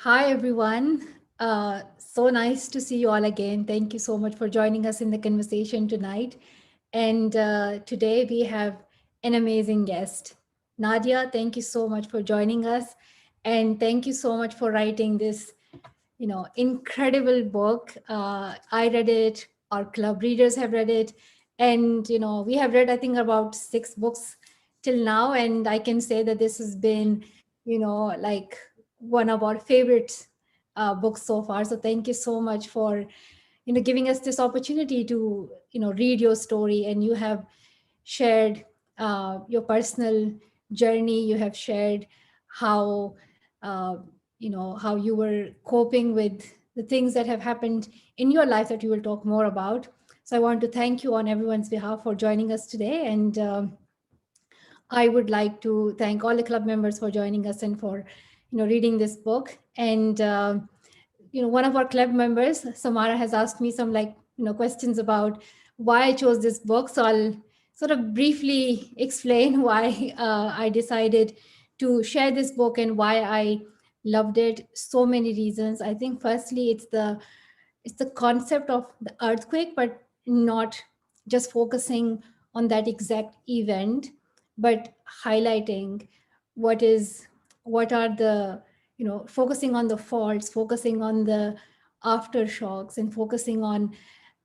Hi, everyone. So nice to see you all again. Thank you so much for joining us in the conversation tonight. And today we have an amazing guest. Nadia, thank you so much for joining us. And thank you so much for writing this, incredible book. I read it, our club readers have read it. And, we have read, I think, about 6 books till now. And I can say that this has been, like one of our favorite books so far. So thank you so much for giving us this opportunity to read your story. And you have shared your personal journey. You have shared how uh, how you were coping with the things that have happened in your life that you will talk more about. So I want to thank you on everyone's behalf for joining us today. And I would like to thank all the club members for joining us and for reading this book. And one of our club members, Samara, has asked me some questions about why I chose this book. So I'll sort of briefly explain why I decided to share this book and why I loved it. So many reasons. I think firstly it's the concept of the earthquake, but not just focusing on that exact event, but highlighting what is what are the focusing on the faults, focusing on the aftershocks, and focusing on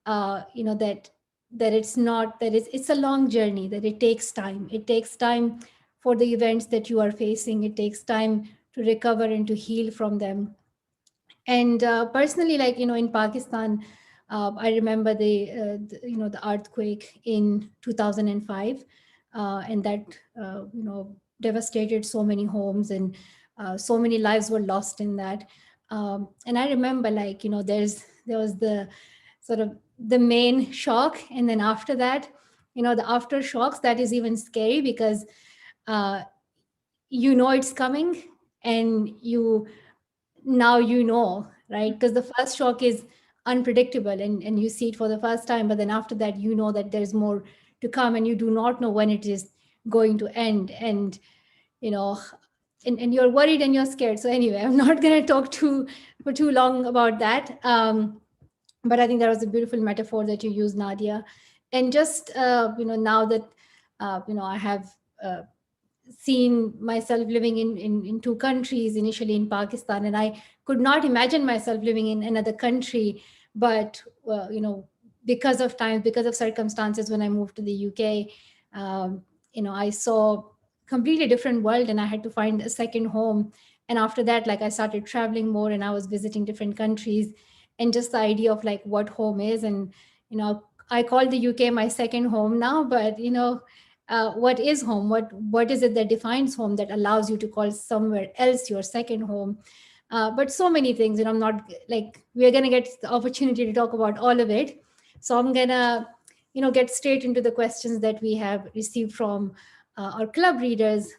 that it's not that it's a long journey, that it takes time for the events that you are facing. It takes time to recover and to heal from them. And personally, in Pakistan, I remember the earthquake in 2005, and that devastated so many homes, and so many lives were lost in that. And I remember, there was the sort of the main shock, and then after that, the aftershocks. That is even scary because uh, it's coming, and now right? Because the first shock is unpredictable, and you see it for the first time, but then after that, that there's more to come, and you do not know when it is going to end. And you know and you're worried and you're scared. So anyway, I'm not going to talk for too long about that. But I think that was a beautiful metaphor that you used, Nadia. And just now that I have seen myself living in 2 countries, initially in Pakistan, and I could not imagine myself living in another country. But because of times, because of circumstances, when I moved to the UK, I saw completely different world, and I had to find a second home. And after that, like, I started traveling more, and I was visiting different countries. And just the idea of like what home is, and I call the UK my second home now. But what is home? What is it that defines home, that allows you to call somewhere else your second home? But so many things. I'm not like, we're gonna get the opportunity to talk about all of it. So I'm gonna get straight into the questions that we have received from our club readers.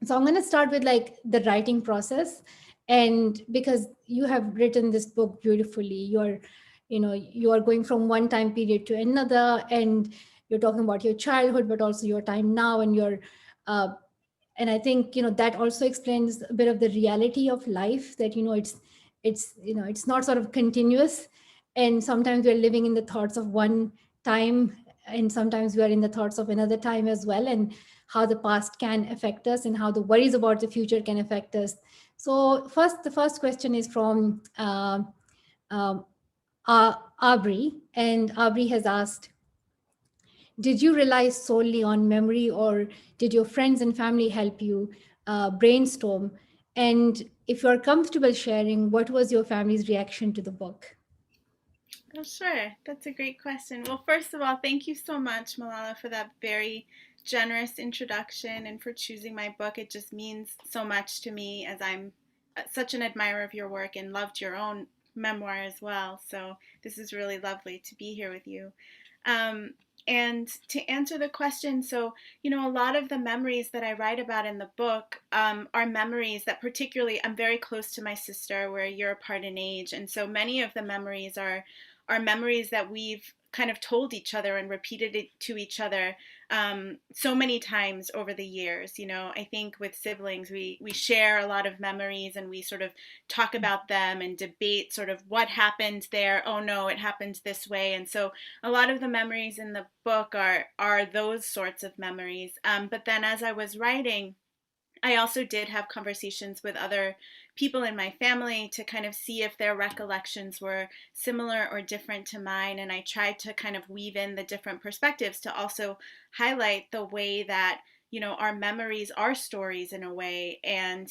So I'm going to start with like the writing process. And because you have written this book beautifully, you are going from one time period to another, and you're talking about your childhood, but also your time now, and your uh, and I think that also explains a bit of the reality of life, that it's not sort of continuous. And sometimes we're living in the thoughts of one time, and sometimes we are in the thoughts of another time as well, and how the past can affect us, and how the worries about the future can affect us. So the first question is from um, Abri, and Abri has asked, did you rely solely on memory, or did your friends and family help you brainstorm? And if you're comfortable sharing, what was your family's reaction to the book? Oh, sure. That's a great question. Well, first of all, thank you so much, Malala, for that very generous introduction and for choosing my book. It just means so much to me, as I'm such an admirer of your work and loved your own memoir as well. So this is really lovely to be here with you. Um, and to answer the question, so, a lot of the memories that I write about in the book are memories that, particularly, I'm very close to my sister. We're a year apart in age. And so many of the memories are memories that we've kind of told each other and repeated it to each other so many times over the years. I think with siblings, we share a lot of memories and we sort of talk about them and debate sort of what happened there. Oh no, it happened this way. And so a lot of the memories in the book are those sorts of memories. But then as I was writing, I also did have conversations with other people in my family to kind of see if their recollections were similar or different to mine. And I tried to kind of weave in the different perspectives to also highlight the way that, our memories are stories in a way. And,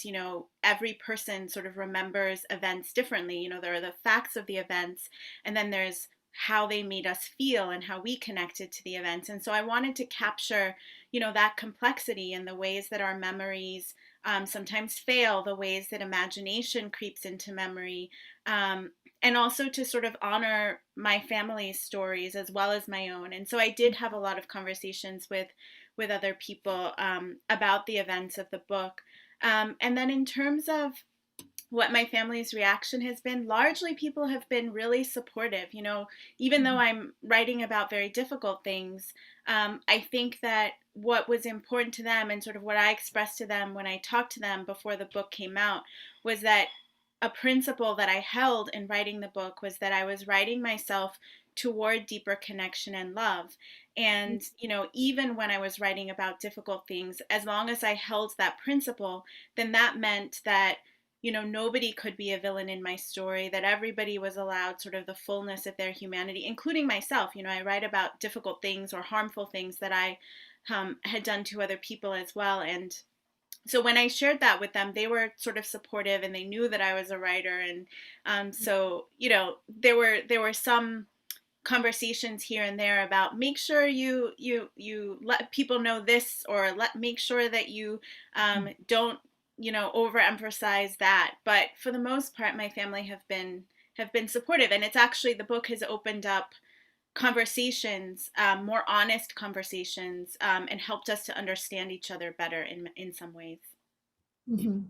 every person sort of remembers events differently. There are the facts of the events, and then there's how they made us feel and how we connected to the events. And so I wanted to capture that complexity and the ways that our memories sometimes fail, the ways that imagination creeps into memory, and also to sort of honor my family's stories as well as my own. And so I did have a lot of conversations with other people about the events of the book. And then in terms of what my family's reaction has been, largely people have been really supportive. Even though I'm writing about very difficult things, I think that what was important to them and sort of what I expressed to them when I talked to them before the book came out was that a principle that I held in writing the book was that I was writing myself toward deeper connection and love. And, even when I was writing about difficult things, as long as I held that principle, then that meant that nobody could be a villain in my story, that everybody was allowed sort of the fullness of their humanity, including myself. I write about difficult things or harmful things that I had done to other people as well. And so when I shared that with them, they were sort of supportive and they knew that I was a writer. And so, there were some conversations here and there about make sure you let people know this, or make sure that you don't overemphasize that. But for the most part, my family have been supportive, and it's actually, the book has opened up conversations, more honest conversations, and helped us to understand each other better in some ways. Mm-hmm.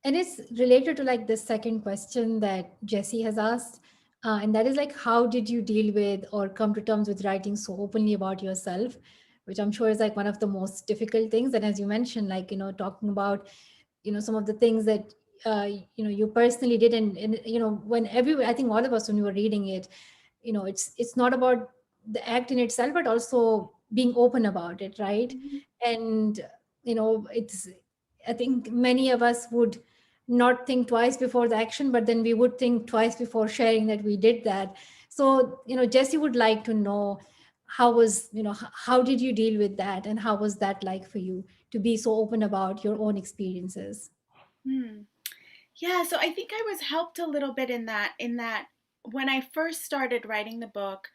And it's related to like the second question that Jesse has asked. And that is like, how did you deal with or come to terms with writing so openly about yourself? Which I'm sure is like one of the most difficult things. And as you mentioned, like, talking about, some of the things that, you personally did. And, when I think all of us, when we were reading it, it's not about the act in itself, but also being open about it, right? Mhm. And, it's, I think many of us would not think twice before the action, but then we would think twice before sharing that we did that. So, Jesse would like to know, how did you deal with that, and how was that like for you to be so open about your own experiences? Hmm. Yeah, so I think I was helped a little bit in that when I first started writing the book,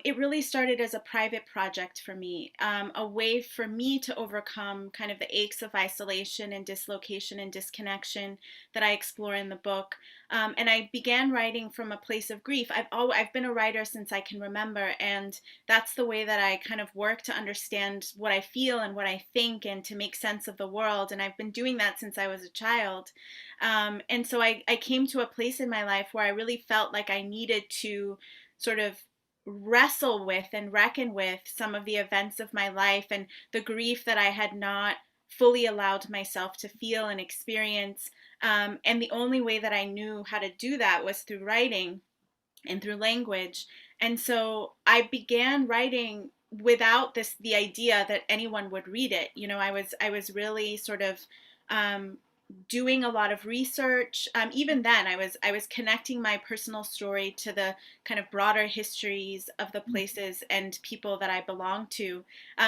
it really started as a private project for me, a way for me to overcome kind of the aches of isolation and dislocation and disconnection that I explore in the book. And I began writing from a place of grief. I've been a writer since I can remember, and that's the way that I kind of work to understand what I feel and what I think and to make sense of the world. And I've been doing that since I was a child. And so I came to a place in my life where I really felt like I needed to sort of wrestle with and reckon with some of the events of my life and the grief that I had not fully allowed myself to feel and experience. And the only way that I knew how to do that was through writing and through language. And so I began writing without the idea that anyone would read it. I was really sort of um, doing a lot of research. Even then, I was connecting my personal story to the kind of broader histories of the places and people that I belong to,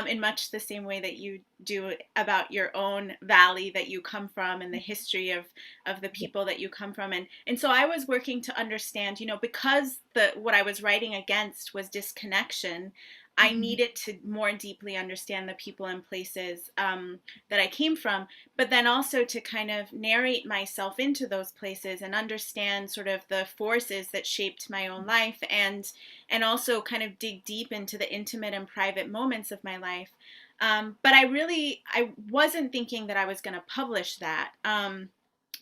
in much the same way that you do about your own valley that you come from and the history of the Yeah. people that you come from. And so I was working to understand, because what I was writing against was disconnection. I Mhm. needed to more deeply understand the people and places that I came from, but then also to kind of narrate myself into those places and understand sort of the forces that shaped my own life, and also kind of dig deep into the intimate and private moments of my life. But I wasn't thinking that I was going to publish that.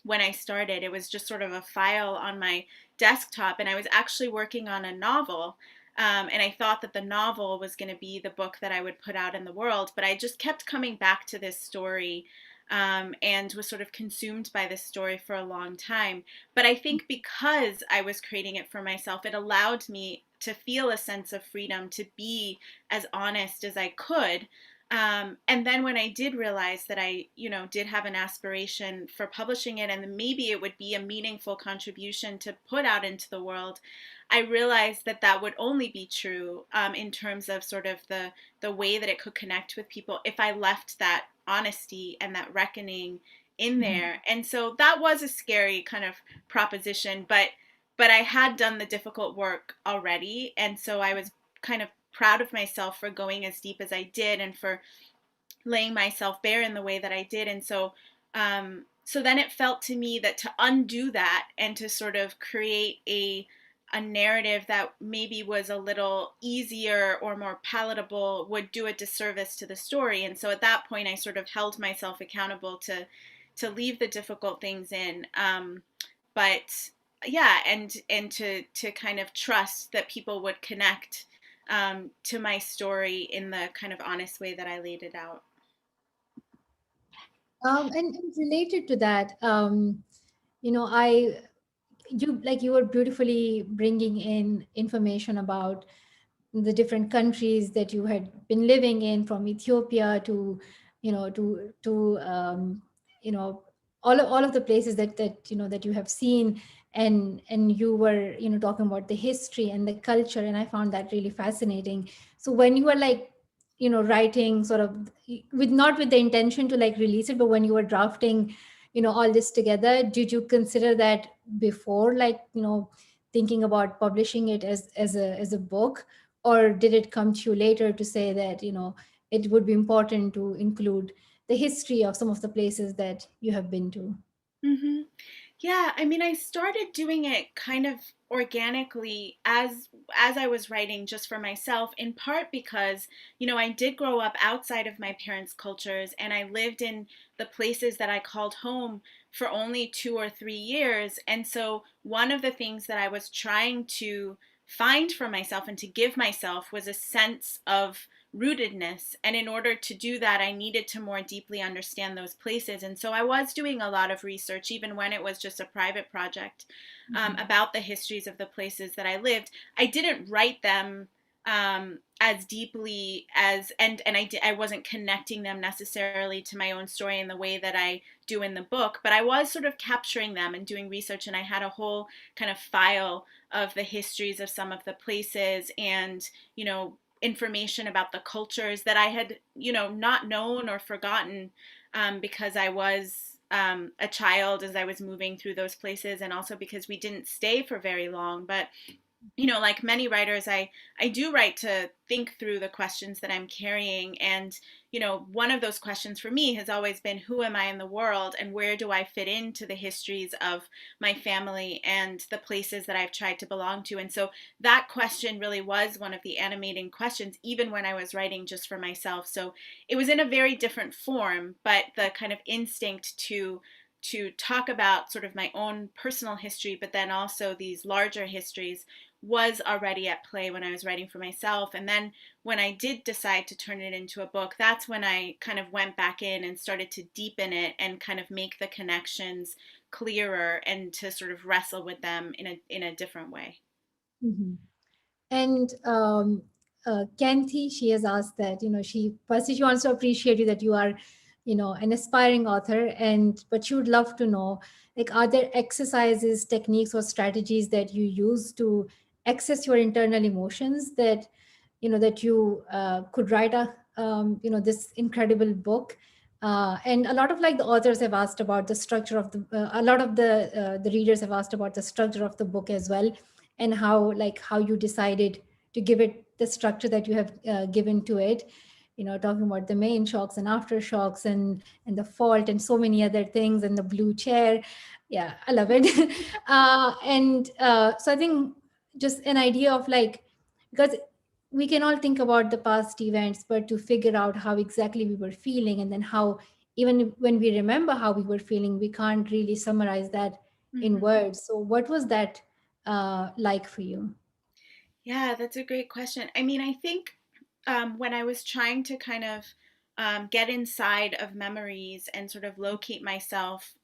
when I started. It was just sort of a file on my desktop, and I was actually working on a novel. And I thought that the novel was going to be the book that I would put out in the world, but I just kept coming back to this story, and was sort of consumed by this story for a long time. But I think because I was creating it for myself, it allowed me to feel a sense of freedom to be as honest as I could. And then when I did realize that I, did have an aspiration for publishing it, and maybe it would be a meaningful contribution to put out into the world, I realized that that would only be true, in terms of sort of the way that it could connect with people if I left that honesty and that reckoning in Mhm. there. And so that was a scary kind of proposition, but I had done the difficult work already, and so I was kind of proud of myself for going as deep as I did and for laying myself bare in the way that I did. And so then it felt to me that to undo that and to sort of create a narrative that maybe was a little easier or more palatable would do a disservice to the story. And so at that point I sort of held myself accountable to leave the difficult things in. But yeah, and to kind of trust that people would connect, to my story in the kind of honest way that I laid it out. And related to that, I you like you were beautifully bringing in information about the different countries that you had been living in, from Ethiopia to, you know, all of the places that you have seen, and you were, talking about the history and the culture, and I found that really fascinating. So when you were like, writing sort of with not with the intention to like release it, but when you were drafting, all this together, did you consider that before, like, thinking about publishing it as a book, or did it come to you later to say that it would be important to include the history of some of the places that you have been to? Mm-hmm. Yeah, I mean, I started doing it kind of organically as I was writing just for myself, in part because, I did grow up outside of my parents' cultures, and I lived in the places that I called home for only 2 or 3 years. And so one of the things that I was trying to find for myself and to give myself was a sense of rootedness. And in order to do that, I needed to more deeply understand those places. And so I was doing a lot of research, even when it was just a private project, Mhm. about the histories of the places that I lived. I didn't write them, as deeply as, and I wasn't connecting them necessarily to my own story in the way that I do in the book, but I was sort of capturing them and doing research, and I had a whole kind of file of the histories of some of the places, and information about the cultures that I had, not known or forgotten, because I was, a child as I was moving through those places, and also because we didn't stay for very long. But like many writers, I do write to think through the questions that I'm carrying. And one of those questions for me has always been, who am I in the world, and where do I fit into the histories of my family and the places that I've tried to belong to? And so that question really was one of the animating questions, even when I was writing just for myself. So it was in a very different form, but the kind of instinct to talk about sort of my own personal history, but then also these larger histories, was already at play when I was writing for myself. And then when I did decide to turn it into a book, that's when I kind of went back in and started to deepen it and kind of make the connections clearer, and to sort of wrestle with them in a different way. Mhm. And Kanti, she has asked that, she firstly she wants to appreciate you that you are, an aspiring author, and but she would love to know, like, are there exercises, techniques, or strategies that you use to access your internal emotions that, that you could write this incredible book? And a lot of like the authors have asked about the structure of a lot of the readers have asked about the structure of the book as well, and how you decided to give it the structure that you have given to it, talking about the main shocks and aftershocks and the fault and so many other things, and the blue chair. Yeah, I love it. And so I think just an idea of like, because we can all think about the past events, but to figure out how exactly we were feeling and then how even when we remember how we were feeling, we can't really summarize that in Mm-hmm. words. So what was that like for you? Yeah, that's a great question. I mean, I think when I was trying to kind of get inside of memories and sort of locate myself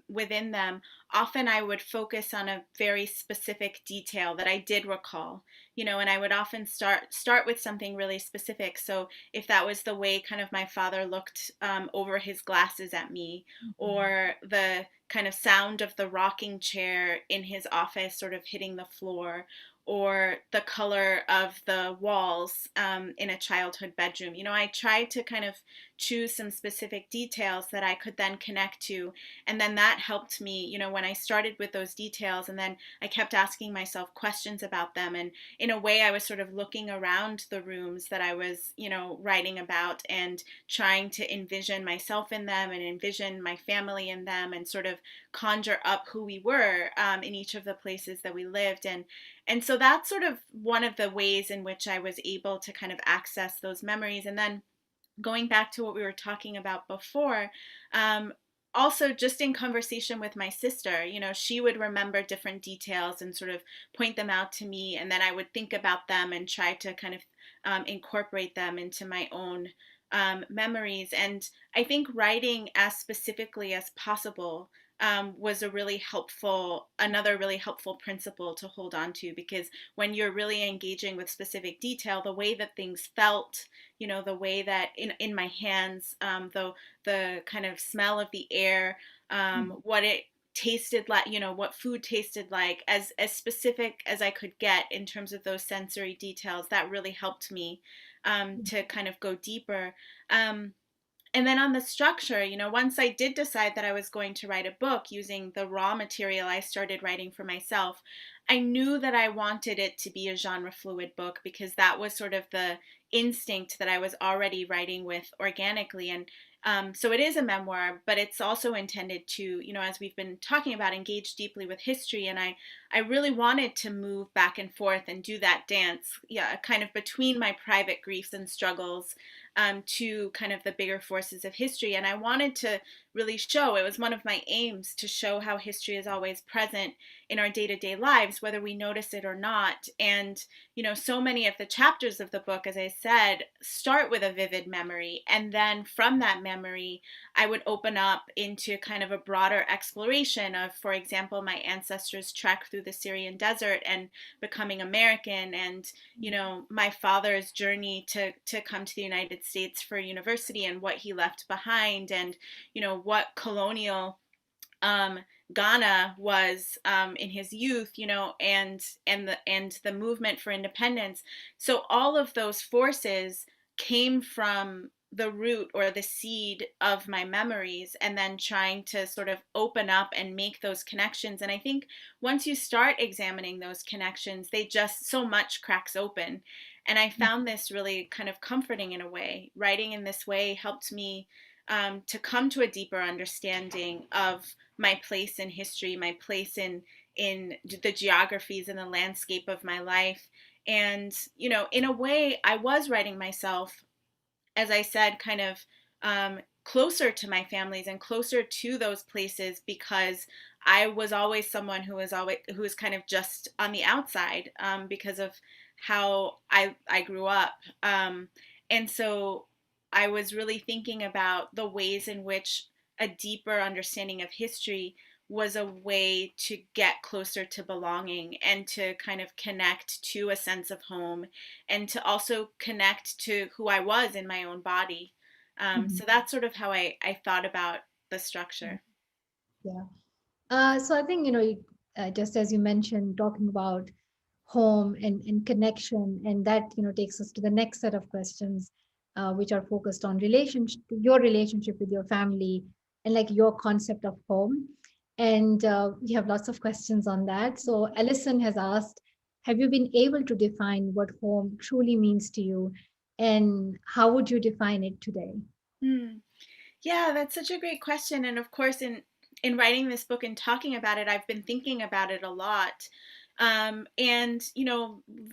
within them, often I would focus on a very specific detail that I did recall, and I would often start with something really specific. So if that was the way kind of my father looked over his glasses at me, or the kind of sound of the rocking chair in his office sort of hitting the floor, or the color of the walls in a childhood bedroom. I tried to kind of choose some specific details that I could then connect to. And then that helped me, when I started with those details, and then I kept asking myself questions about them. And in a way, I was sort of looking around the rooms that I was, writing about, and trying to envision myself in them and envision my family in them, and sort of conjure up who we were in each of the places that we lived. And so that's sort of one of the ways in which I was able to kind of access those memories. And then going back to what we were talking about before, um, also just in conversation with my sister, she would remember different details and sort of point them out to me. And then I would think about them and try to kind of incorporate them into my own memories. And I think writing as specifically as possible was another really helpful principle to hold on to, because when you're really engaging with specific detail, the way that things felt, the way that in my hands, the kind of smell of the air, what it tasted like, what food tasted like, as specific as I could get in terms of those sensory details, that really helped me to kind of go deeper. Um, and then on the structure, once I did decide that I was going to write a book using the raw material I started writing for myself, I knew that I wanted it to be a genre fluid book, because that was sort of the instinct that I was already writing with organically. And so it is a memoir, but it's also intended to, as we've been talking about, engage deeply with history. And I really wanted to move back and forth and do that dance, yeah, kind of between my private griefs and struggles to kind of the bigger forces of history. And I wanted to really show, it was one of my aims, to show how history is always present in our day-to-day lives, whether we notice it or not. And, so many of the chapters of the book, as I said, start with a vivid memory. And then from that memory, I would open up into kind of a broader exploration of, for example, my ancestors' trek through the Syrian desert and becoming American, and my father's journey to come to the United States for university, and what he left behind, and what colonial um, Ghana was in his youth, and the movement for independence. So all of those forces came from the root or the seed of my memories, and then trying to sort of open up and make those connections. And I think once you start examining those connections, they just, so much cracks open. And I found this really kind of comforting in a way. Writing in this way helped me to come to a deeper understanding of my place in history, my place in the geographies and the landscape of my life. And in a way, I was writing myself, as I said, kind of closer to my families and closer to those places, because I was always someone who was kind of just on the outside, because of how I grew up, and so I was really thinking about the ways in which a deeper understanding of history was a way to get closer to belonging, and to kind of connect to a sense of home, and to also connect to who I was in my own body. So Mhm. that's sort of how I thought about the structure. Yeah. So I think, just as you mentioned, talking about home and connection, and that, takes us to the next set of questions, which are focused on your relationship with your family, and like your concept of home. And we have lots of questions on that. So Ellison has asked, have you been able to define what home truly means to you? And how would you define it today? Hmm. Yeah, that's such a great question. And of course, in writing this book and talking about it, I've been thinking about it a lot. And,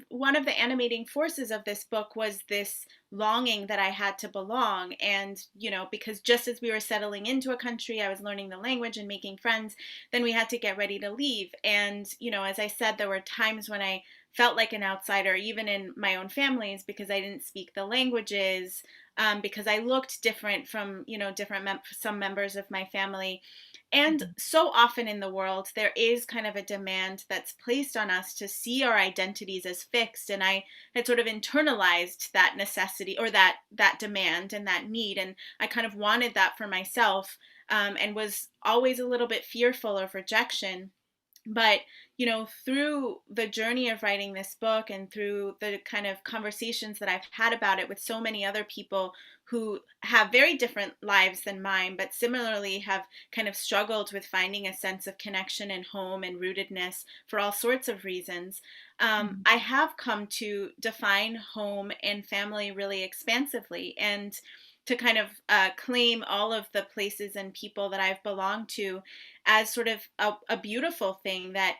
one of the animating forces of this book was this longing that I had to belong. And, because just as we were settling into a country, I was learning the language and making friends, then we had to get ready to leave. And, as I said, there were times when I felt like an outsider, even in my own families, because I didn't speak the languages, because I looked different from, some members of my family. And Mhm. so often in the world, there is kind of a demand that's placed on us to see our identities as fixed. And I had sort of internalized that necessity, or that demand and that need. And I kind of wanted that for myself, and was always a little bit fearful of rejection. But through the journey of writing this book, and through the kind of conversations that I've had about it with so many other people who have very different lives than mine, but similarly have kind of struggled with finding a sense of connection and home and rootedness for all sorts of reasons, Mhm. I have come to define home and family really expansively, and to kind of claim all of the places and people that I've belonged to as sort of a beautiful thing, that,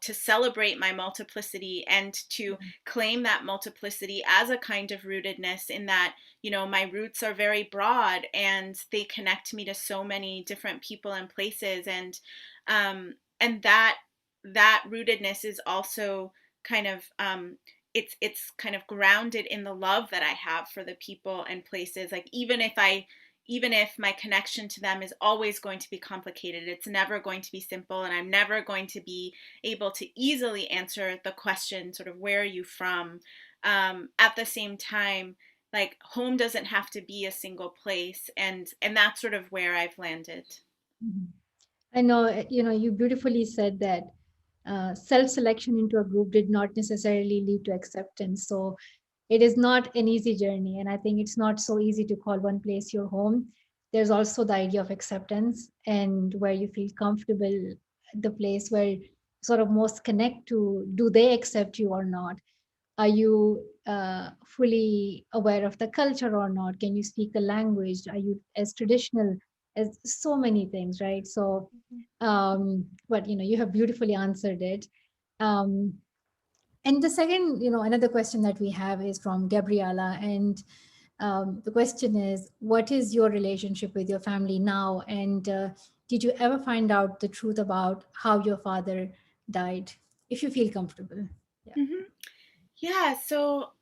to celebrate my multiplicity and to Mhm. claim that multiplicity as a kind of rootedness, in that, my roots are very broad and they connect me to so many different people and places. And that rootedness is also kind of, it's kind of grounded in the love that I have for the people and places. Like, even if my connection to them is always going to be complicated, it's never going to be simple, and I'm never going to be able to easily answer the question, sort of, where are you from? At the same time, like, home doesn't have to be a single place, and that's sort of where I've landed. Mhm. I know, you beautifully said that self-selection into a group did not necessarily lead to acceptance. So it is not an easy journey. And I think it's not so easy to call one place your home. There's also the idea of acceptance, and where you feel comfortable, the place where you sort of most connect to, do they accept you or not? Are you fully aware of the culture or not? Can you speak the language? Are you as traditional as so many things, right? So, but you have beautifully answered it. Um, and the second, another question that we have is from Gabriella. And the question is, what is your relationship with your family now? And did you ever find out the truth about how your father died? If you feel comfortable. Yeah. Hmm. Yeah, so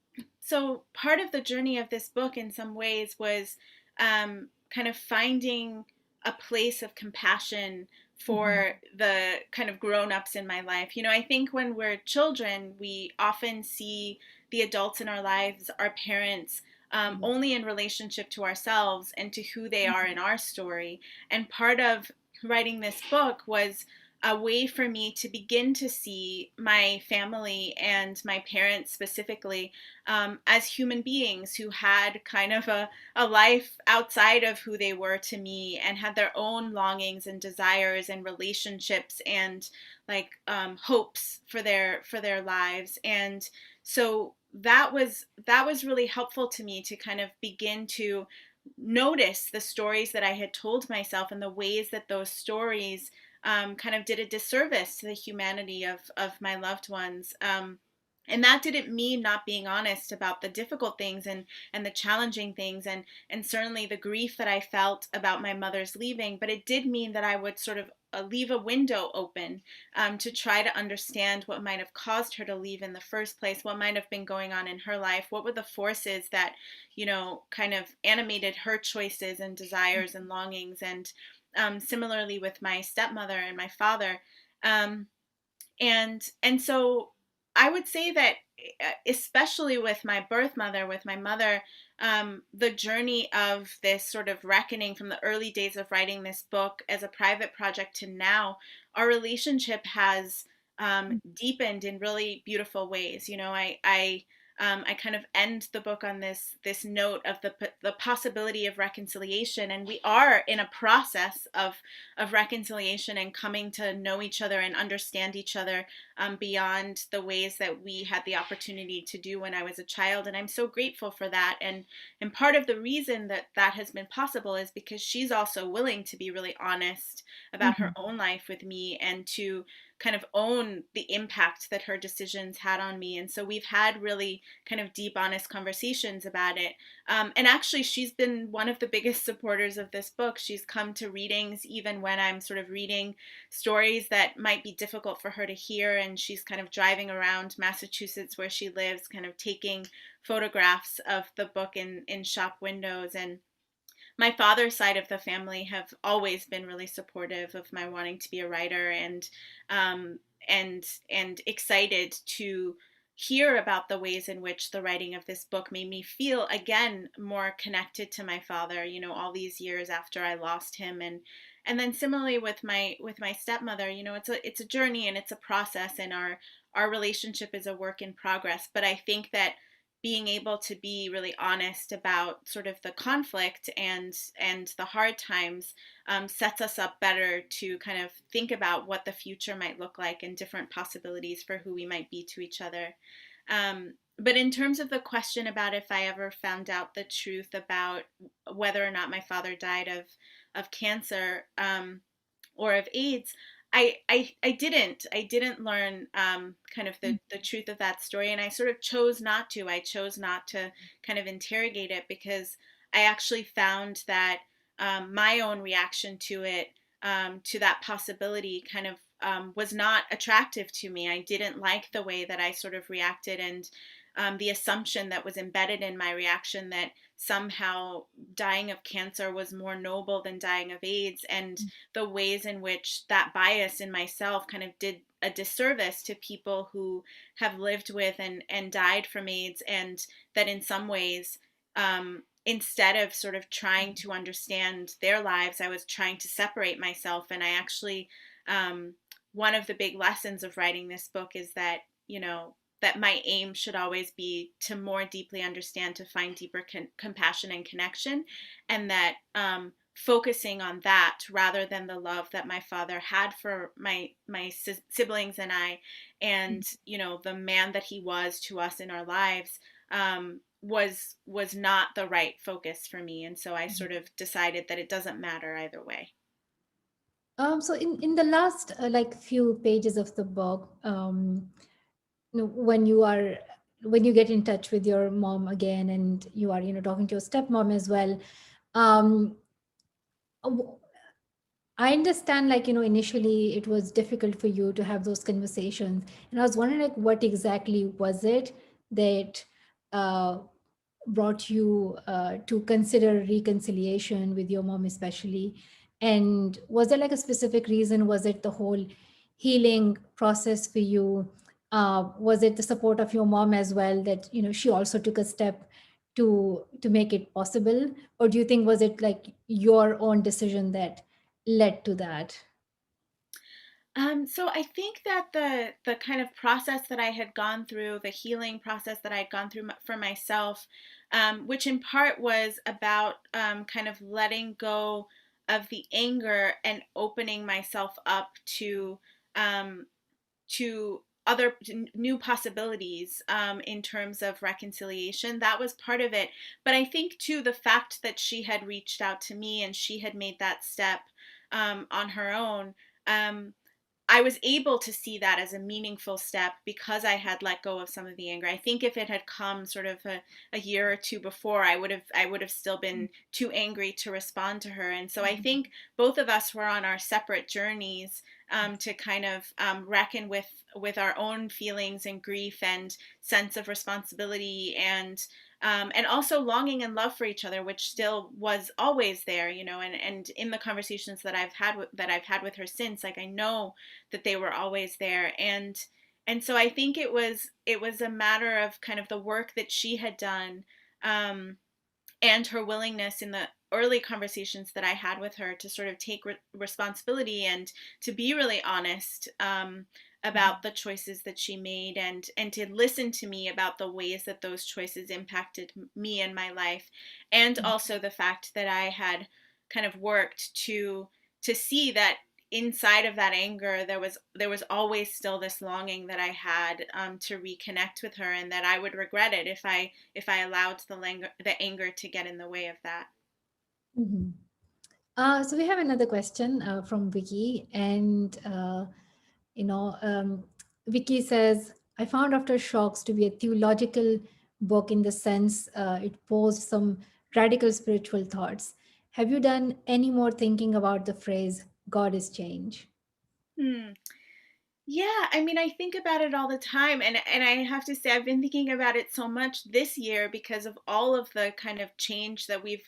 part of the journey of this book, in some ways, was kind of finding a place of compassion Mhm. for the kind of grown-ups in my life. I think when we're children, we often see the adults in our lives, our parents, only in relationship to ourselves and to who they are in our story. And part of writing this book was a way for me to begin to see my family, and my parents specifically, as human beings who had kind of a life outside of who they were to me, and had their own longings and desires and relationships, and, like, hopes for their lives. And so that was really helpful to me, to kind of begin to notice the stories that I had told myself, and the ways that those stories kind of did a disservice to the humanity of my loved ones. And that didn't mean not being honest about the difficult things, and the challenging things, and certainly the grief that I felt about my mother's leaving. But it did mean that I would sort of leave a window open, to try to understand what might have caused her to leave in the first place, what might have been going on in her life, what were the forces that, kind of animated her choices and desires and longings. And similarly with my stepmother and my father. Um, and and so I would say that, especially with my birth mother, with my mother, the journey of this sort of reckoning from the early days of writing this book as a private project to now, our relationship has deepened in really beautiful ways. I kind of end the book on this note of the possibility of reconciliation, and we are in a process of reconciliation, and coming to know each other and understand each other, beyond the ways that we had the opportunity to do when I was a child. And I'm so grateful for that. And part of the reason that that has been possible is because she's also willing to be really honest about her Mhm. own life with me, and to kind of own the impact that her decisions had on me. And so we've had really kind of deep, honest conversations about it. And actually, she's been one of the biggest supporters of this book. She's come to readings even when I'm sort of reading stories that might be difficult for her to hear. And she's kind of driving around Massachusetts where she lives, kind of taking photographs of the book in shop windows. And my father's side of the family have always been really supportive of my wanting to be a writer, um, and excited to hear about the ways in which the writing of this book made me feel again more connected to my father, you know, all these years after I lost him. And then similarly with my stepmother, you know, it's a journey and it's a process, and our relationship is a work in progress. But I think that being able to be really honest about sort of the conflict and the hard times sets us up better to kind of think about what the future might look like and different possibilities for who we might be to each other. But in terms of the question about if I ever found out the truth about whether or not my father died of cancer, or of AIDS, I didn't learn kind of the truth of that story, and I sort of chose not to. I chose not to kind of interrogate it because I actually found that my own reaction to it, to that possibility, kind of was not attractive to me. I didn't like the way that I sort of reacted, and the assumption that was embedded in my reaction that somehow dying of cancer was more noble than dying of AIDS, and the ways in which that bias in myself kind of did a disservice to people who have lived with and died from AIDS, and that in some ways, instead of sort of trying to understand their lives, I was trying to separate myself. And I actually, one of the big lessons of writing this book is that, you know, that my aim should always be to more deeply understand, to find deeper compassion and connection, and that focusing on that rather than the love that my father had for my siblings and I, and you know the man that he was to us in our lives, was not the right focus for me, and so I sort of decided that it doesn't matter either way. So in the last like few pages of the book, when you are when you get in touch with your mom again, and you are talking to your stepmom as well, um, I understand, like, initially it was difficult for you to have those conversations. And I was wondering, like, what exactly was it that uh, brought you to consider reconciliation with your mom, especially? And was there like a specific reason? Was it the whole healing process for you? Was it the support of your mom as well, that, she also took a step to make it possible? Or do you think was it like your own decision that led to that? So I think that the kind of process that I had gone through, the healing process that I had gone through for myself, which in part was about kind of letting go of the anger and opening myself up um, to other new possibilities in terms of reconciliation. That was part of it. But I think too the fact that she had reached out to me and she had made that step on her own. I was able to see that as a meaningful step because I had let go of some of the anger. I think if it had come sort of a year or two before, I would have still been too angry to respond to her. And so I think both of us were on our separate journeys to kind of reckon with our own feelings and grief and sense of responsibility, and also longing and love for each other, which still was always there, you know. And in the conversations that I've had with her since, like I know that they were always there, and so I think it was a matter of kind of the work that she had done, um, and her willingness in the early conversations that I had with her to sort of take responsibility and to be really honest about the choices that she made, and to listen to me about the ways that those choices impacted me and my life, and also the fact that I had kind of worked to see that inside of that anger there was always still this longing that I had to reconnect with her, and that I would regret it if I allowed the anger to get in the way of that. Mhm. So we have another question from Vicky, and You know, Vicky says, I found Aftershocks to be a theological book in the sense it posed some radical spiritual thoughts. Have you done any more thinking about the phrase, God is change? Hmm. Yeah, I mean, I think about it all the time, and I have to say I've been thinking about it so much this year because of all of the kind of change that we've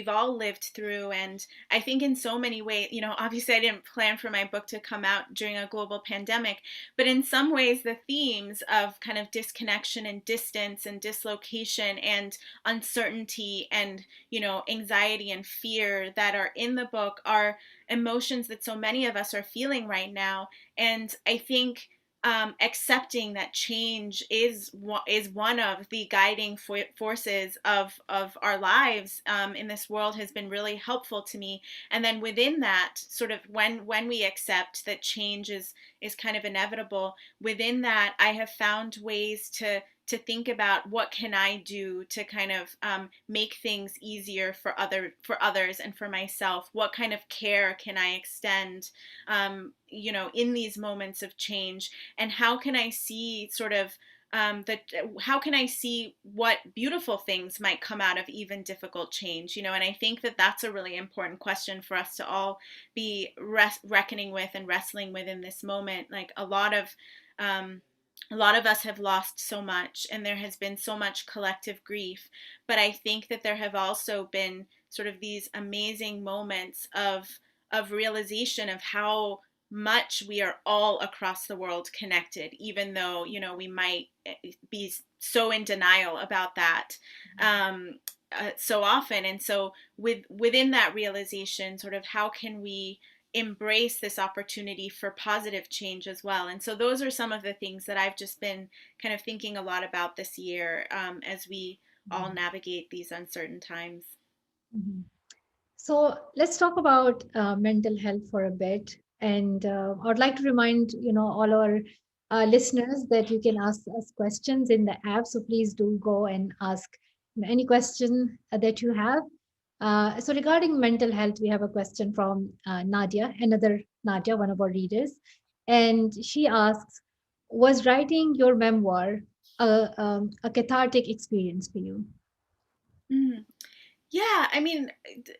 all lived through. And I think in so many ways, obviously I didn't plan for my book to come out during a global pandemic, but in some ways the themes of kind of disconnection and distance and dislocation and uncertainty and, anxiety and fear that are in the book are emotions that so many of us are feeling right now. And I think accepting that change is one of the guiding forces of our lives in this world has been really helpful to me. And then within that, sort of when we accept that change is kind of inevitable, within that, I have found ways to think about what can I do to kind of make things easier for others and for myself. What kind of care can I extend, in these moments of change, and how can I see sort of that how can I see what beautiful things might come out of even difficult change, and I think that that's a really important question for us to all be reckoning with and wrestling with in this moment. Like um, a lot of us have lost so much, and there has been so much collective grief, but I think that there have also been sort of these amazing moments of realization of how much we are all across the world connected, even though, we might be so in denial about that so often. And so within that realization, sort of how can we embrace this opportunity for positive change as well. And so those are some of the things that I've just been kind of thinking a lot about this year, as we all navigate these uncertain times. Mhm. So let's talk about mental health for a bit. And I would like to remind all our listeners that you can ask us questions in the app. So please do go and ask any question that you have. So regarding mental health, we have a question from Nadia, another Nadia, one of our readers, and she asks, "Was writing your memoir a cathartic experience for you?" Mhm. Yeah, I mean,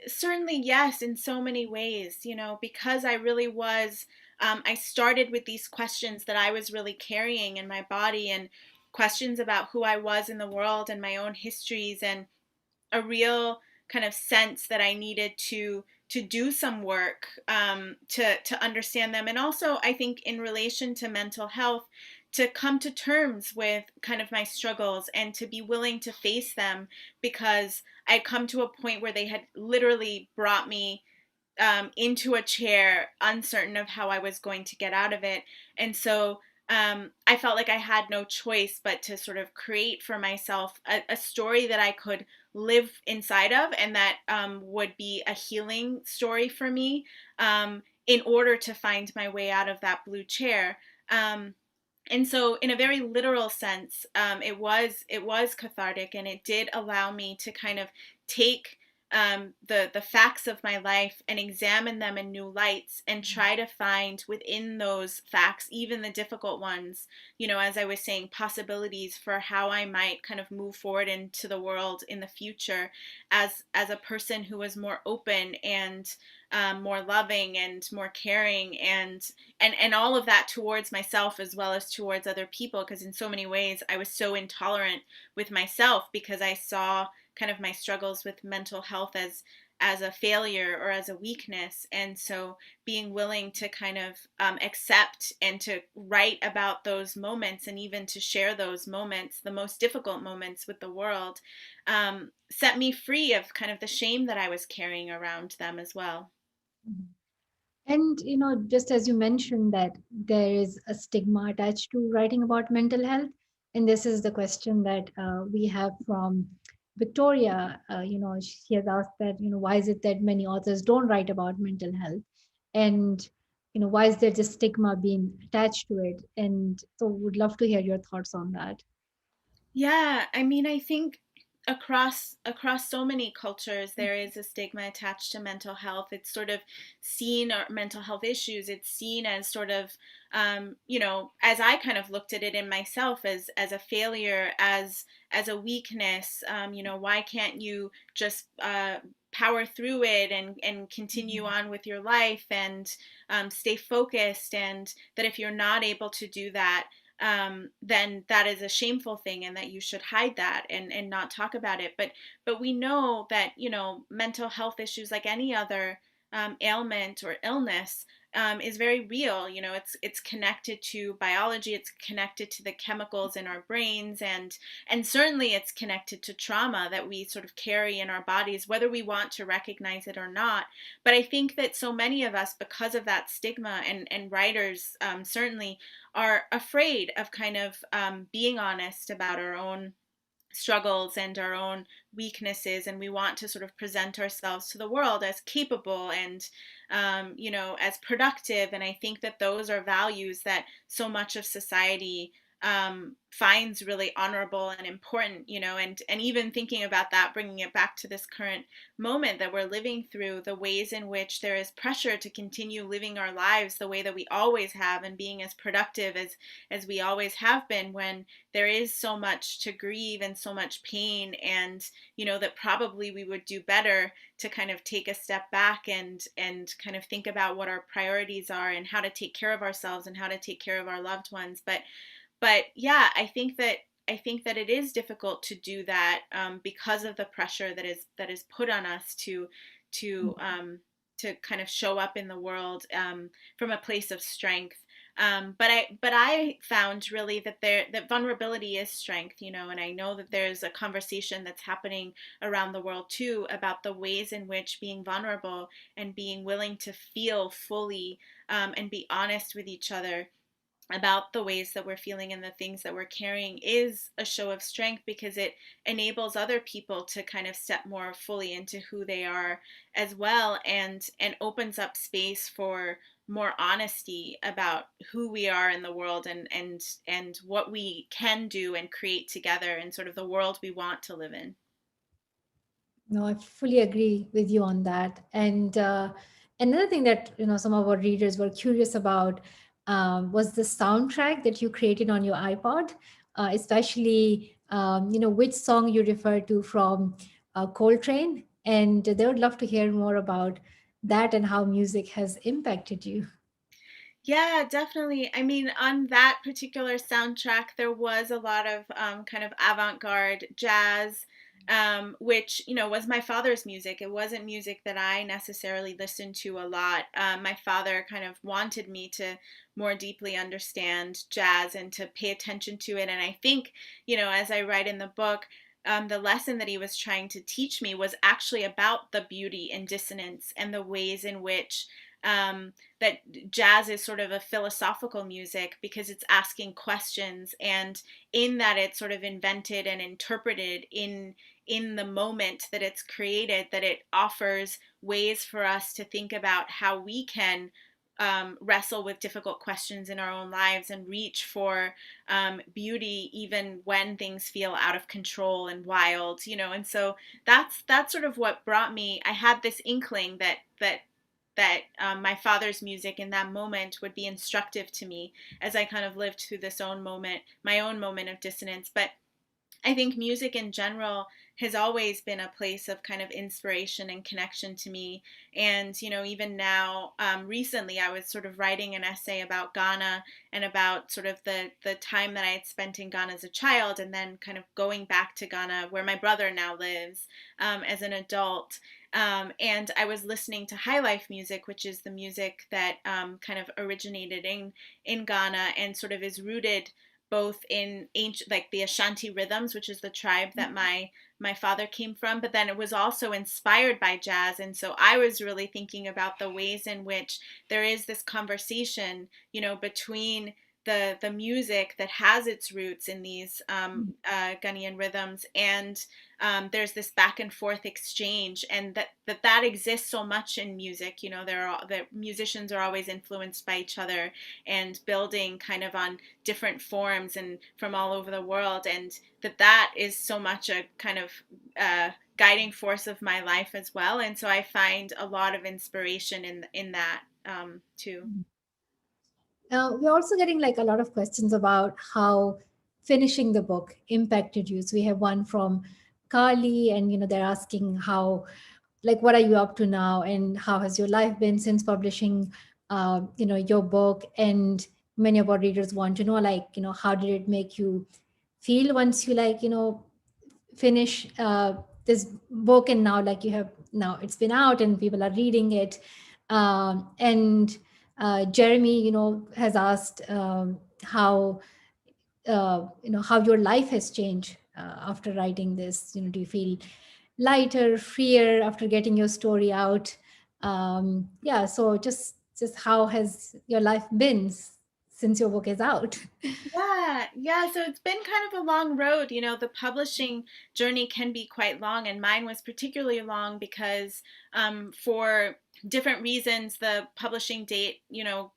certainly yes, in so many ways, because I really was, I started with these questions that I was really carrying in my body, and questions about who I was in the world and my own histories, and a real kind of sense that I needed to do some work to understand them, and also I think in relation to mental health, to come to terms with kind of my struggles and to be willing to face them, because I'd come to a point where they had literally brought me into a chair, uncertain of how I was going to get out of it. And so I felt like I had no choice but to sort of create for myself a story that I could live inside of, and that would be a healing story for me, in order to find my way out of that blue chair. And so in a very literal sense, it was cathartic, and it did allow me to kind of take the facts of my life and examine them in new lights, and try to find within those facts, even the difficult ones, as I was saying, possibilities for how I might kind of move forward into the world in the future as a person who was more open and more loving and more caring, and all of that towards myself as well as towards other people, because in so many ways I was so intolerant with myself because I saw kind of my struggles with mental health as a failure or as a weakness. And so being willing to kind of accept and to write about those moments, and even to share those moments, the most difficult moments, with the world, set me free of kind of the shame that I was carrying around them as well. And just as you mentioned that there is a stigma attached to writing about mental health, and this is the question that we have from Victoria. She has asked that why is it that many authors don't write about mental health, and why is there just stigma being attached to it? And so, would love to hear your thoughts on that. Yeah, I mean, I think across so many cultures there is a stigma attached to mental health. It's sort of seen, or mental health issues, it's seen as sort of as I kind of looked at it in myself, as a failure, as a weakness. Why can't you just power through it and continue Mhm. on with your life and stay focused, and that if you're not able to do that, then that is a shameful thing, and that you should hide that and not talk about it. But we know that mental health issues, like any other ailment or illness, is very real. It's connected to biology. It's connected to the chemicals in our brains, and certainly it's connected to trauma that we sort of carry in our bodies, whether we want to recognize it or not. But I think that so many of us, because of that stigma, and writers certainly are afraid of kind of being honest about our own struggles and our own weaknesses, and we want to sort of present ourselves to the world as capable and as productive. And I think that those are values that so much of society finds really honorable and important. And even thinking about that, bringing it back to this current moment that we're living through, the ways in which there is pressure to continue living our lives the way that we always have, and being as productive as we always have been, when there is so much to grieve and so much pain. And that probably we would do better to kind of take a step back and kind of think about what our priorities are, and how to take care of ourselves and how to take care of our loved ones. But yeah, I think that it is difficult to do that, because of the pressure that is put on us to kind of show up in the world from a place of strength. But I found really that vulnerability is strength. And I know that there's a conversation that's happening around the world too, about the ways in which being vulnerable and being willing to feel fully, and be honest with each other about the ways that we're feeling and the things that we're carrying, is a show of strength, because it enables other people to kind of step more fully into who they are as well, and opens up space for more honesty about who we are in the world, and what we can do and create together, and sort of the world we want to live in. No, I fully agree with you on that. And another thing that some of our readers were curious about was the soundtrack that you created on your iPod, especially which song you refer to from Coltrane, and they would love to hear more about that and how music has impacted you. Yeah, definitely. I mean, on that particular soundtrack, there was a lot of kind of avant-garde jazz, which, was my father's music. It wasn't music that I necessarily listened to a lot. My father kind of wanted me to more deeply understand jazz and to pay attention to it. And I think, as I write in the book, the lesson that he was trying to teach me was actually about the beauty and dissonance, and the ways in which that jazz is sort of a philosophical music, because it's asking questions, and in that it's sort of invented and interpreted in the moment that it's created, that it offers ways for us to think about how we can wrestle with difficult questions in our own lives, and reach for beauty even when things feel out of control and wild. And so that's sort of what brought me. I had this inkling that my father's music in that moment would be instructive to me, as I kind of lived through my own moment of dissonance. But I think music in general has always been a place of kind of inspiration and connection to me. And, even now, recently, I was sort of writing an essay about Ghana, and about sort of the time that I had spent in Ghana as a child, and then kind of going back to Ghana, where my brother now lives, as an adult. And I was listening to high life music, which is the music that kind of originated in Ghana, and sort of is rooted both in ancient, like the Ashanti rhythms, which is the tribe that my father came from, but then it was also inspired by jazz. And so I was really thinking about the ways in which there is this conversation, between the music that has its roots in these Ghanaian rhythms, and there's this back and forth exchange, and that exists so much in music. You know, the musicians are always influenced by each other and building kind of on different forms and from all over the world, and that is so much a kind of guiding force of my life as well. And so I find a lot of inspiration in that too. We're also getting like a lot of questions about how finishing the book impacted you. So we have one from Carly, and they're asking how, like, what are you up to now, and how has your life been since publishing, your book? And many of our readers want to know, like, how did it make you feel once you, like, finish this book, and now, like, you have, now it's been out and people are reading it. And Jeremy, has asked how how your life has changed after writing this. Do you feel lighter, freer after getting your story out? Yeah, so just how has your life been since your book is out? Yeah, yeah. So it's been kind of a long road. You know, the publishing journey can be quite long, and mine was particularly long because for different reasons, the publishing date,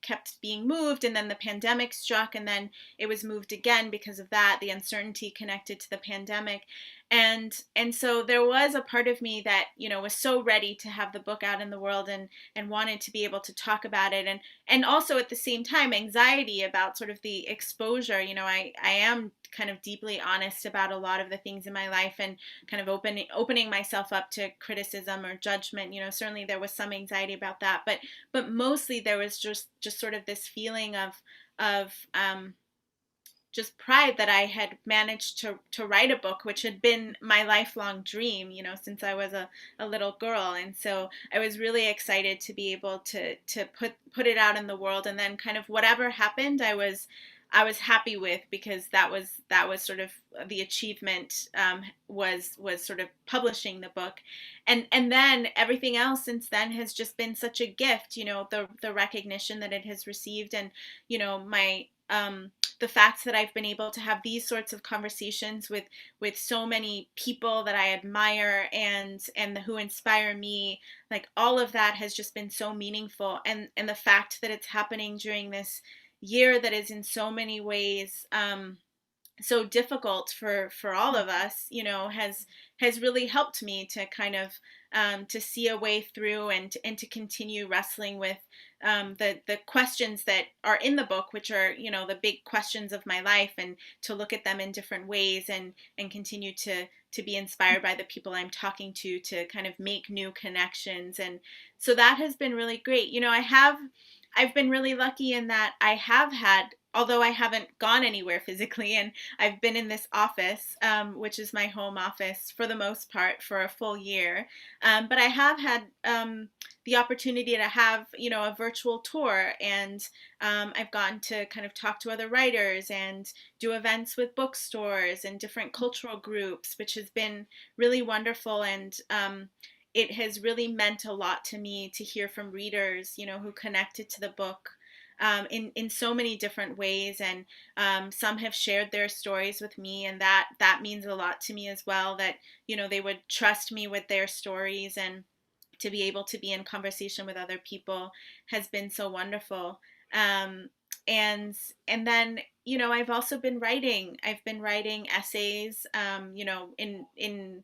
kept being moved, and then the pandemic struck, and then it was moved again because of that, the uncertainty connected to the pandemic. And so there was a part of me that, was so ready to have the book out in the world and wanted to be able to talk about it, and also at the same time anxiety about sort of the exposure. I am kind of deeply honest about a lot of the things in my life, and kind of opening myself up to criticism or judgment. Certainly there was some anxiety about that, but mostly there was just sort of this feeling of just pride that I had managed to write a book, which had been my lifelong dream, since I was a little girl. And so I was really excited to be able to put it out in the world. And then kind of whatever happened, I was happy with, because that was sort of the achievement, was sort of publishing the book. And then everything else since then has just been such a gift, the recognition that it has received, and my the fact that I've been able to have these sorts of conversations with so many people that I admire, and who inspire me. Like, all of that has just been so meaningful, and the fact that it's happening during this year that is in so many ways so difficult for all of us, has really helped me to kind of to see a way through, and to continue wrestling with the questions that are in the book, which are, the big questions of my life, and to look at them in different ways, and continue to be inspired by the people I'm talking to kind of make new connections. And so that has been really great. I've been really lucky in that I have had, although I haven't gone anywhere physically, and I've been in this office, which is my home office for the most part, for a full year. But I have had the opportunity to have, a virtual tour, and I've gotten to kind of talk to other writers and do events with bookstores and different cultural groups, which has been really wonderful. And it has really meant a lot to me to hear from readers, who connected to the book in so many different ways. And some have shared their stories with me, and that means a lot to me as well, that they would trust me with their stories, and to be able to be in conversation with other people has been so wonderful. um, and then, I've also been writing. I've been writing essays, in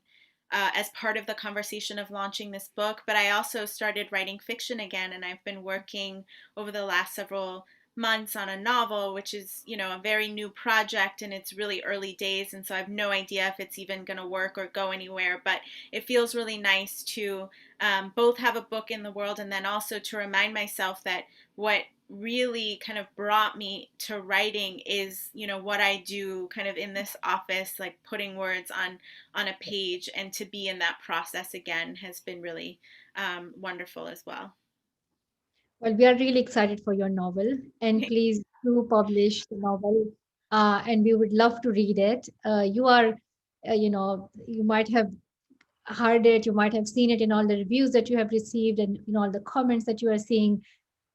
as part of the conversation of launching this book. But I also started writing fiction again, and I've been working over the last several months on a novel, which is, a very new project, and it's really early days. And so I have no idea if it's even going to work or go anywhere. But it feels really nice to both have a book in the world, and then also to remind myself that what really kind of brought me to writing is, what I do kind of in this office, like putting words on a page, and to be in that process again has been really wonderful as well. Well, we are really excited for your novel, and please do publish the novel, and we would love to read it. You might have heard it, you might have seen it in all the reviews that you have received, and all the comments that you are seeing.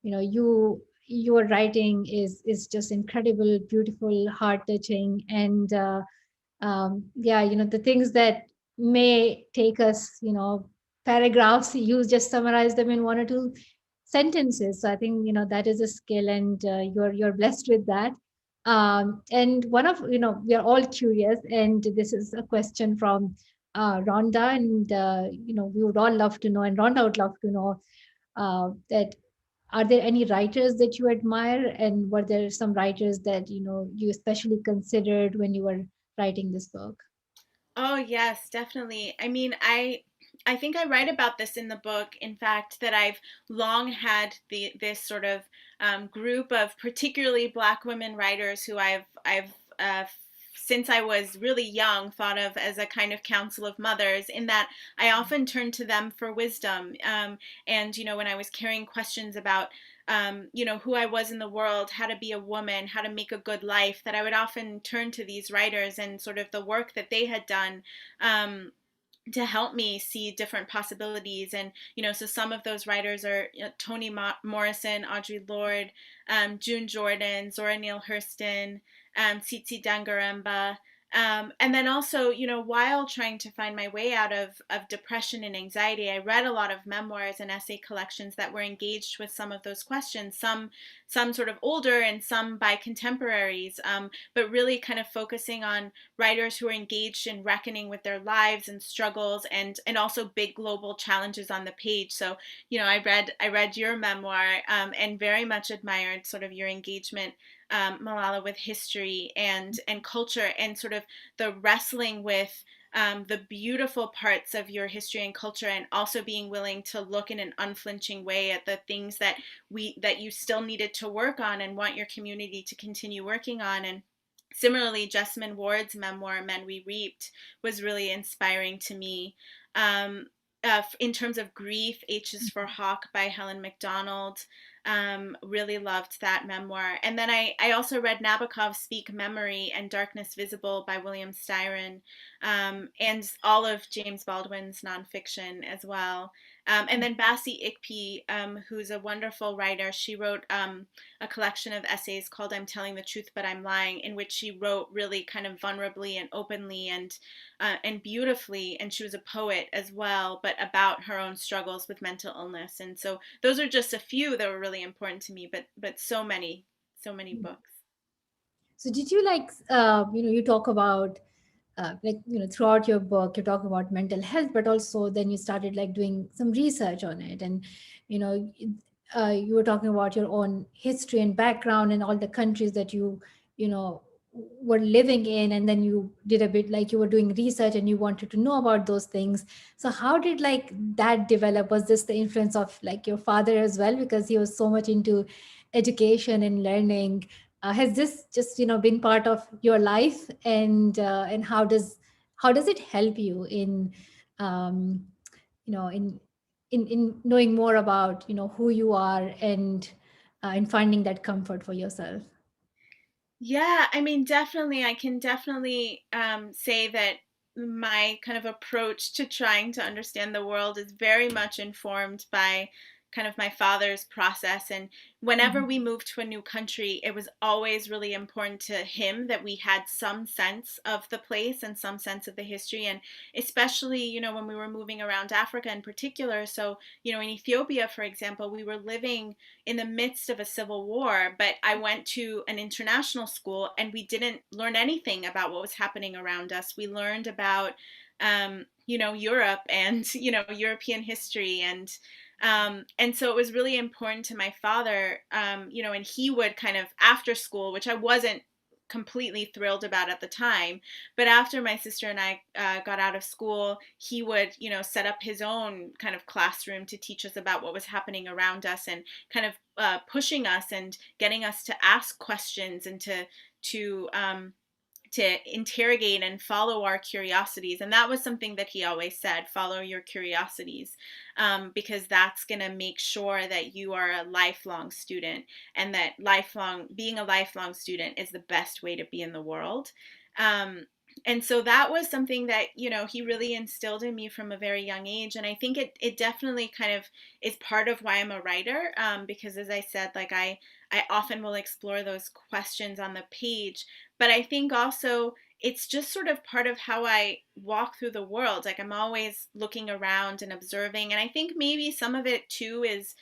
You your writing is just incredible, beautiful, heart touching, and yeah, the things that may take us, paragraphs, you just summarize them in one or two sentences. So I think that is a skill, and you're blessed with that. And one of we are all curious, and this is a question from Rhonda, and we would all love to know, and Rhonda would love to know that are there any writers that you admire, and were there some writers that you especially considered when you were writing this book? Oh, yes, definitely. I mean, I think I write about this in the book, in fact, that I've long had this sort of group of particularly Black women writers who I've since I was really young thought of as a kind of council of mothers, in that I often turn to them for wisdom. And when I was carrying questions about who I was in the world, how to be a woman, how to make a good life, that I would often turn to these writers and sort of the work that they had done. To help me see different possibilities. And so some of those writers are Toni Morrison, Audre Lorde, June Jordan, Zora Neale Hurston, Tsitsi Dangaremba. And then also, while trying to find my way out of depression and anxiety, I read a lot of memoirs and essay collections that were engaged with some of those questions, some sort of older and some by contemporaries, but really kind of focusing on writers who are engaged in reckoning with their lives and struggles, and also big global challenges on the page. So I read your memoir, and very much admired sort of your engagement, Malala, with history and culture, and sort of the wrestling with the beautiful parts of your history and culture, and also being willing to look in an unflinching way at the things that you still needed to work on and want your community to continue working on. And similarly, Jessamine Ward's memoir, Men We Reaped, was really inspiring to me. In terms of grief, H is for Hawk by Helen Macdonald. Really loved that memoir. And then I also read Nabokov's Speak Memory and Darkness Visible by William Styron, and all of James Baldwin's nonfiction as well. And then Bassi Ikpi, who's a wonderful writer, she wrote a collection of essays called I'm Telling the Truth But I'm Lying, in which she wrote really kind of vulnerably and openly and beautifully. And she was a poet as well, but about her own struggles with mental illness. And so those are just a few that were really important to me, but so many books. So did you like, you talk about like throughout your book you talk about mental health, but also then you started like doing some research on it, and you know you were talking about your own history and background and all the countries that you know were living in, and then you did a bit like you were doing research and you wanted to know about those things. So how did like that develop? Was this the influence of like your father as well, because he was so much into education and learning? Has this just been part of your life, and how does it help you in um, you know in in knowing more about who you are, and in finding that comfort for yourself? Yeah, I mean, definitely, I can definitely say that my kind of approach to trying to understand the world is very much informed by kind of my father's process. And whenever Mhm. we moved to a new country, it was always really important to him that we had some sense of the place and some sense of the history. And especially, when we were moving around Africa in particular. So, in Ethiopia, for example, we were living in the midst of a civil war, but I went to an international school and we didn't learn anything about what was happening around us. We learned about, Europe and, European history. And so it was really important to my father, and he would kind of after school, which I wasn't completely thrilled about at the time, but after my sister and I got out of school, he would set up his own kind of classroom to teach us about what was happening around us, and kind of pushing us and getting us to ask questions and to interrogate and follow our curiosities. And that was something that he always said: follow your curiosities, because that's going to make sure that you are a lifelong student, and that being a lifelong student is the best way to be in the world. Um, and so that was something that he really instilled in me from a very young age. And I think it definitely kind of is part of why I'm a writer, because as I said, like I often will explore those questions on the page. But I think also it's just sort of part of how I walk through the world. Like I'm always looking around and observing. And I think maybe some of it too is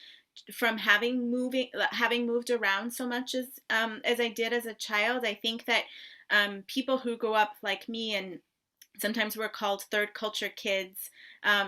from having moved around so much as I did as a child. I think that people who grow up like me, and sometimes we're called third culture kids,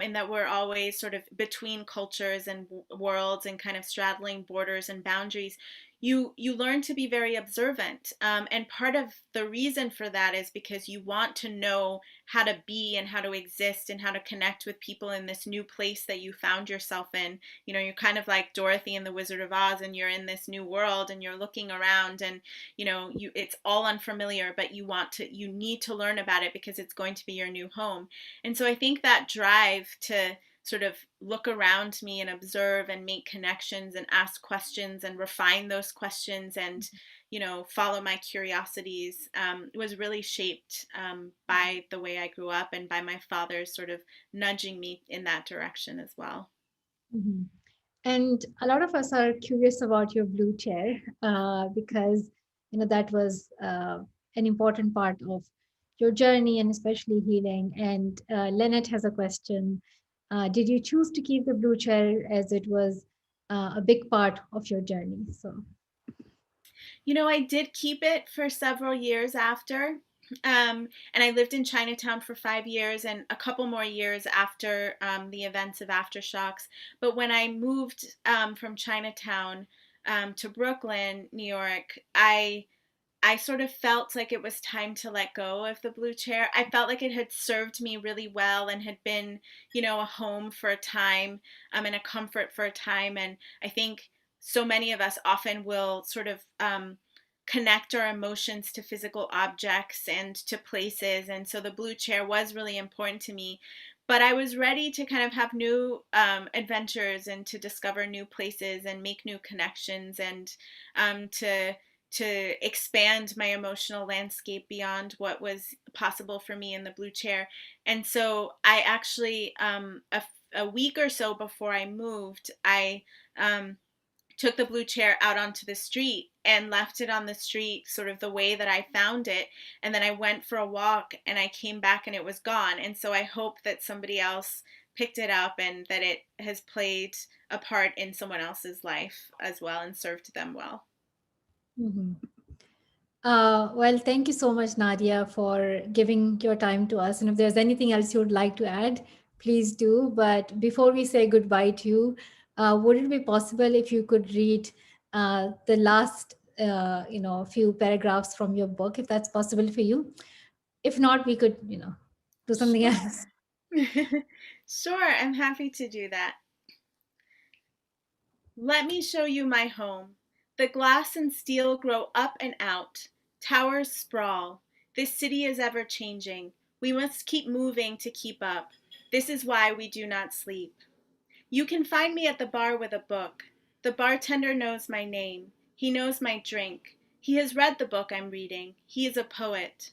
in that we're always sort of between cultures and worlds and kind of straddling borders and boundaries. You learn to be very observant, and part of the reason for that is because you want to know how to be and how to exist and how to connect with people in this new place that you found yourself in. You know, you're kind of like Dorothy in the Wizard of Oz, and you're in this new world and you're looking around, and it's all unfamiliar, but you need to learn about it because it's going to be your new home. And so I think that drive to sort of look around me and observe and make connections and ask questions and refine those questions and follow my curiosities, was really shaped, by the way I grew up and by my father's sort of nudging me in that direction as well. Mhm. And a lot of us are curious about your blue chair because that was an important part of your journey and especially healing. And Lynette has a question. Did you choose to keep the blue chair as it was a big part of your journey? So. I did keep it for several years after. And I lived in Chinatown for 5 years and a couple more years after, the events of Aftershocks. But when I moved, from Chinatown, to Brooklyn, New York, I sort of felt like it was time to let go of the blue chair. I felt like it had served me really well and had been, a home for a time, and a comfort for a time. And I think so many of us often will sort of, connect our emotions to physical objects and to places. And so the blue chair was really important to me. But I was ready to kind of have new, adventures and to discover new places and make new connections and, to expand my emotional landscape beyond what was possible for me in the blue chair. And so I actually, a week or so before I moved, I, took the blue chair out onto the street and left it on the street sort of the way that I found it. And then I went for a walk and I came back and it was gone. And so I hope that somebody else picked it up and that it has played a part in someone else's life as well and served them well. Mhm. Well, thank you so much, Nadia, for giving your time to us. And if there's anything else you would like to add, please do. But before we say goodbye to you, would it be possible if you could read the last, few paragraphs from your book, if that's possible for you? If not, we could, do something Sure. else. Sure, I'm happy to do that. Let me show you my home. The glass and steel grow up and out. Towers sprawl. This city is ever changing. We must keep moving to keep up. This is why we do not sleep. You can find me at the bar with a book. The bartender knows my name. He knows my drink. He has read the book I'm reading. He is a poet.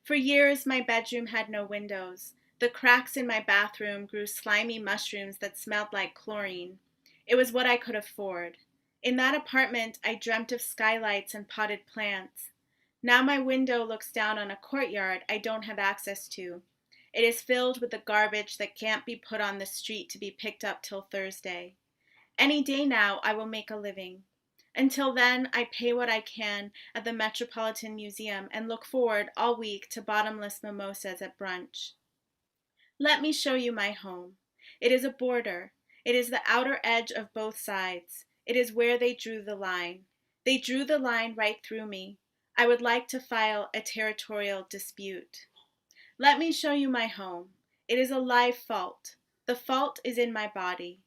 For years, my bedroom had no windows. The cracks in my bathroom grew slimy mushrooms that smelled like chlorine. It was what I could afford. In that apartment, I dreamt of skylights and potted plants. Now my window looks down on a courtyard I don't have access to. It is filled with the garbage that can't be put on the street to be picked up till Thursday. Any day now I will make a living. Until then, I pay what I can at the Metropolitan Museum and look forward all week to bottomless mimosas at brunch. Let me show you my home. It is a border. It is the outer edge of both sides. It is where they drew the line. They drew the line right through me. I would like to file a territorial dispute. Let me show you my home. It is a live fault. The fault is in my body.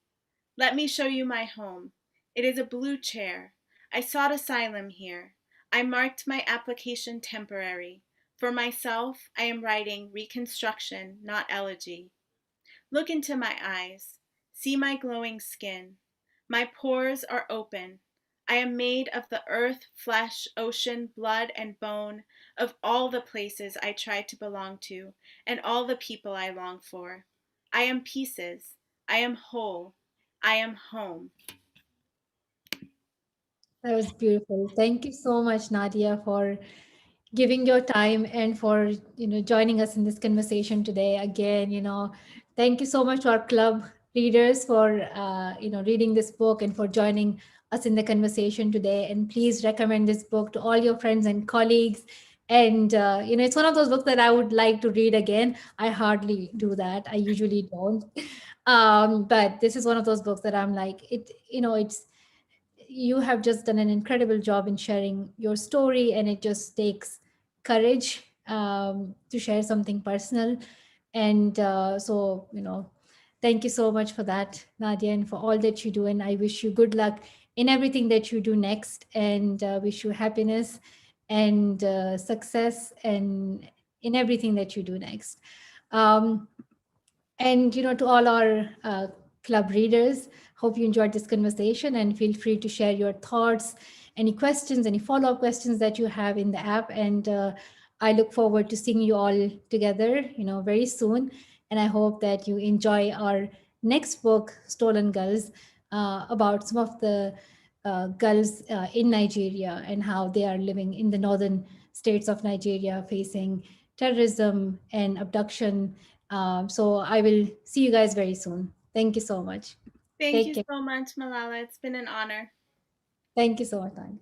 Let me show you my home. It is a blue chair. I sought asylum here. I marked my application temporary. For myself, I am writing reconstruction, not elegy. Look into my eyes. See my glowing skin. My pores are open. I am made of the earth, flesh, ocean, blood, and bone, of all the places I try to belong to, and all the people I long for. I am pieces. I am whole. I am home. That was beautiful. Thank you so much, Nadia, for giving your time and for joining us in this conversation today. Again, thank you so much to our club readers for reading this book and for joining us in the conversation today. And please recommend this book to all your friends and colleagues. And it's one of those books that I would like to read again. I hardly do that. I usually don't. But this is one of those books that I'm like, it's you have just done an incredible job in sharing your story, and it just takes courage to share something personal. And thank you so much for that, Nadia, and for all that you do. And I wish you good luck in everything that you do next, and wish you happiness and success and in everything that you do next. um, and to all our club readers, hope you enjoyed this conversation, and feel free to share your thoughts, any questions, any follow-up questions that you have in the app. And I look forward to seeing you all together, very soon. And I hope that you enjoy our next book, Stolen Girls, about some of the girls in Nigeria and how they are living in the northern states of Nigeria, facing terrorism and abduction. So I will see you guys very soon. Thank you so much. Thank Take you care. so much, Malala. It's been an honor. Thank you so much, Tanya.